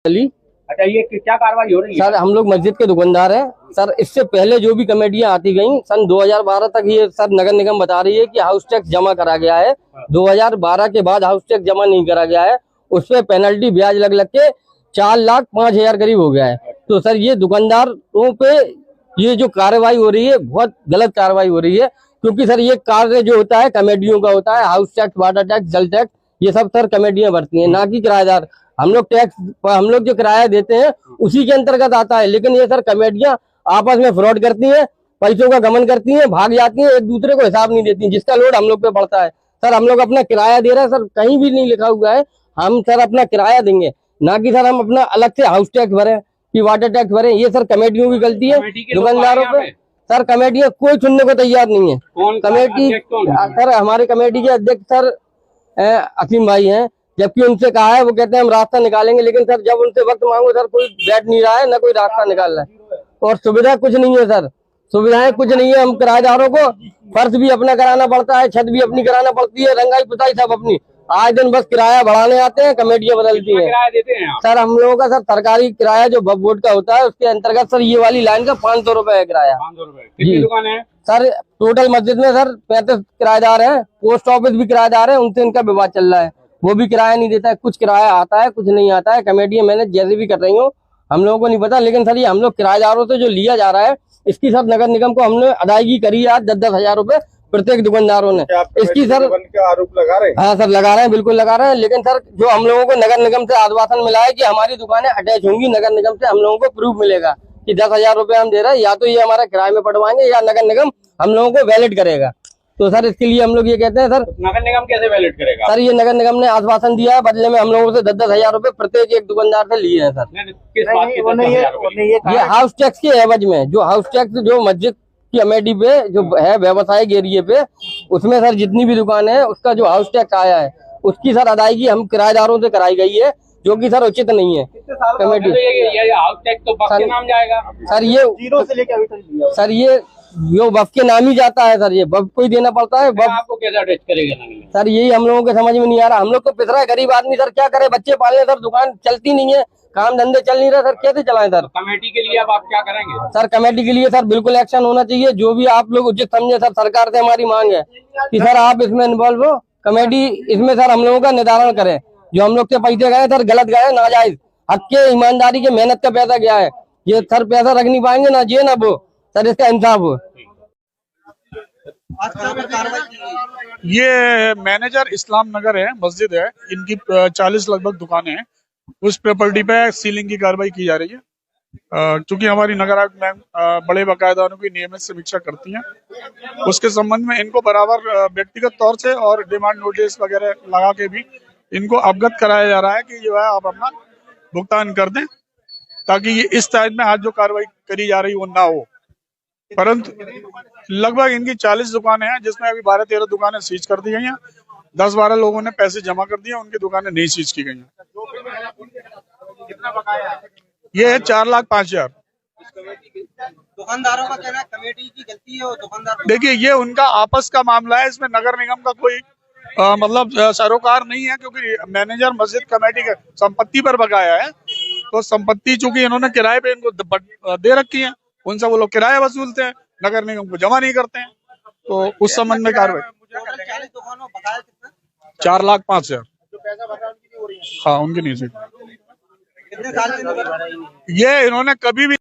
अली। अच्छा, ये क्या कार्रवाई हो रही है? सर हम लोग मस्जिद के दुकानदार हैं। सर इससे पहले जो भी कमेटियां आती गईं सन 2012 तक ये सर नगर निगम बता रही है कि हाउस टैक्स जमा करा गया है। 2012 के बाद हाउस टैक्स जमा नहीं करा गया है, उस पर पेनल्टी ब्याज लग के 4,05,000 करीब हो गया है। तो सर ये दुकानदारों पे ये जो कार्रवाई हो रही है बहुत गलत कार्रवाई हो रही है, क्योंकि सर ये कार्य जो होता है कमेटियों का होता है। हाउस टैक्स, वाटर टैक्स, जल टैक्स, ये सब सर कमेटियां भरती हैं, ना कि किराएदार। हम लोग जो किराया देते हैं उसी के अंतर्गत आता है, लेकिन ये सर कमेटियां आपस में फ्रॉड करती हैं, पैसों का गमन करती हैं, भाग जाती हैं, एक दूसरे को हिसाब नहीं देती, जिसका लोड हम लोग पे पड़ता है। सर हम लोग अपना किराया दे रहे हैं, सर कहीं भी नहीं लिखा हुआ है हम सर अपना किराया देंगे, ना कि सर हम अपना अलग से हाउस टैक्स भरें कि वाटर टैक्स भरें। ये सर कमेटियों की गलती है, दुकानदारों पे। सर कमेटियां कोई सुनने को तैयार नहीं है। कमेटी सर हमारे कमेटी के अध्यक्ष सर असीम भाई हैं, जबकि उनसे कहा है वो कहते हैं हम रास्ता निकालेंगे, लेकिन सर जब उनसे वक्त मांगो सर कोई बैठ नहीं रहा है, ना कोई रास्ता निकाल रहा है, और सुविधा कुछ नहीं है। सर सुविधाएं कुछ नहीं है। हम किराएदारों को फर्श भी अपना कराना पड़ता है, छत भी अपनी कराना पड़ती है, रंगाई पुताई सब अपनी। आज दिन बस किराया बढ़ाने आते हैं, कमेटियां बदलती हैं। किराया देते हैं सर हम लोगों का सर सरकारी किराया जो वक्फ बोर्ड का होता है उसके अंतर्गत सर ये वाली लाइन का 500 रुपए है किराया। 500 रुपए। कितनी दुकान है सर? टोटल मस्जिद में सर 35 किराएदार हैं, पोस्ट ऑफिस भी किराएदार है, उनसे इनका विवाद चल रहा है, वो भी किराया नहीं देता है। कुछ किराया आता है, कुछ नहीं आता है। कमेटियां मैंने जैसे भी कर रही हूँ, हम लोगों को नहीं पता, लेकिन सर ये हम लोग किराएदारों से जो लिया जा रहा है इसकी सर नगर निगम को हमने अदायगी करी है आज 10-10 हजार रुपए प्रत्येक दुकानदारों ने। इसकी सर आरोप लगा रहे हैं? हाँ सर लगा रहे हैं, बिल्कुल लगा रहे हैं, लेकिन सर जो हम लोगों को नगर निगम से आश्वासन मिला है कि हमारी दुकानें अटैच होंगी नगर निगम से, हम लोगों को प्रूफ मिलेगा कि 10,000 रुपए हम दे रहे हैं, या तो ये हमारा किराए में पड़वाएंगे या नगर निगम हम लोगों को वैलिड करेगा। तो सर इसके लिए हम लोग ये कहते हैं सर नगर निगम कैसे वैलिड करेगा? सर ये नगर निगम ने आश्वासन दिया है, बदले में हम लोगों से 10-10 हजार रुपए प्रत्येक एक दुकानदार से लिए हैं सर। किस बात के 10,000 रुपए? ये हाउस टैक्स के एवज में, जो हाउस टैक्स जो मस्जिद की अमेठी पे जो है व्यवसायिक एरिया पे, उसमें सर जितनी भी दुकान है उसका जो हाउस टैक्स आया है उसकी सर अदायगी हम किराएदारों से कराई गई है, जो कि सर उचित नहीं है। कमेटी ये हाउस टैक्स तो वक्फ के नाम जाएगा सर, ये 0 से लेकर अभी तक सर ये जो वक्फ के नाम ही जाता है सर, ये वक्फ को ही देना पड़ता है। वक्फ आपको कैसे अटैच करेगा सर? यही हम लोगों के समझ में नहीं आ रहा। हम लोग तो पिछड़ा है गरीब आदमी, सर क्या करे, बच्चे पालने, सर दुकान चलती नहीं है, काम धंधे चल नहीं रहे, सर कैसे चलाएं सर? कमेटी के लिए अब आप क्या करेंगे? सर कमेटी के लिए सर बिल्कुल एक्शन होना चाहिए, जो भी आप लोग उचित समझे। सर सरकार से हमारी मांग है कि सर आप इसमें इन्वॉल्व हो, कमेटी इसमें सर हम लोगों का निर्धारण करे। जो हम लोग से पैसे गए सर गलत गए, नाजायज, हक के, ईमानदारी के, मेहनत का पैसा गया है, ये सर पैसा रख नहीं पाएंगे ना ये ना वो, सर इसका इंसाफ हो। ये मैनेजर इस्लाम नगर है, मस्जिद है, इनकी 40 लगभग दुकानें हैं। उस प्रॉपर्टी पे सीलिंग की कार्रवाई की जा रही है, क्योंकि हमारी नगर आयुक्त मैम बड़े बाकायदारों की नियमित समीक्षा करती हैं। उसके संबंध में इनको बराबर व्यक्तिगत तौर से और डिमांड नोटिस वगैरह लगा के भी इनको अवगत कराया जा रहा है कि जो है आप अपना भुगतान कर दें, ताकि ये इस टाइप में आज जो कार्रवाई करी जा रही वो ना हो। परंतु लगभग इनकी 40 दुकानें हैं, जिसमें अभी 12-13 दुकानें सीज कर दी गई हैं। 10-12 लोगों ने पैसे जमा कर दिए, उनकी दुकानें नहीं सीज की गई हैं। ये है 4,05,000। दुकानदारों का कहना है कमेटी की गलती है, दुकानदार देखिए ये उनका आपस का मामला है, इसमें नगर निगम का कोई मतलब सरोकार नहीं है, क्योंकि मैनेजर मस्जिद कमेटी के संपत्ति पर बकाया है। तो संपत्ति चूंकि इन्होंने किराए पे इनको दे रखी है, उनसे वो लोग किराया वसूलते हैं, नगर निगम को जमा नहीं करते हैं, तो उस संबंध में कार्रवाई। 4,05,000। हाँ उनकी नहीं सी। ये इन्होंने कभी भी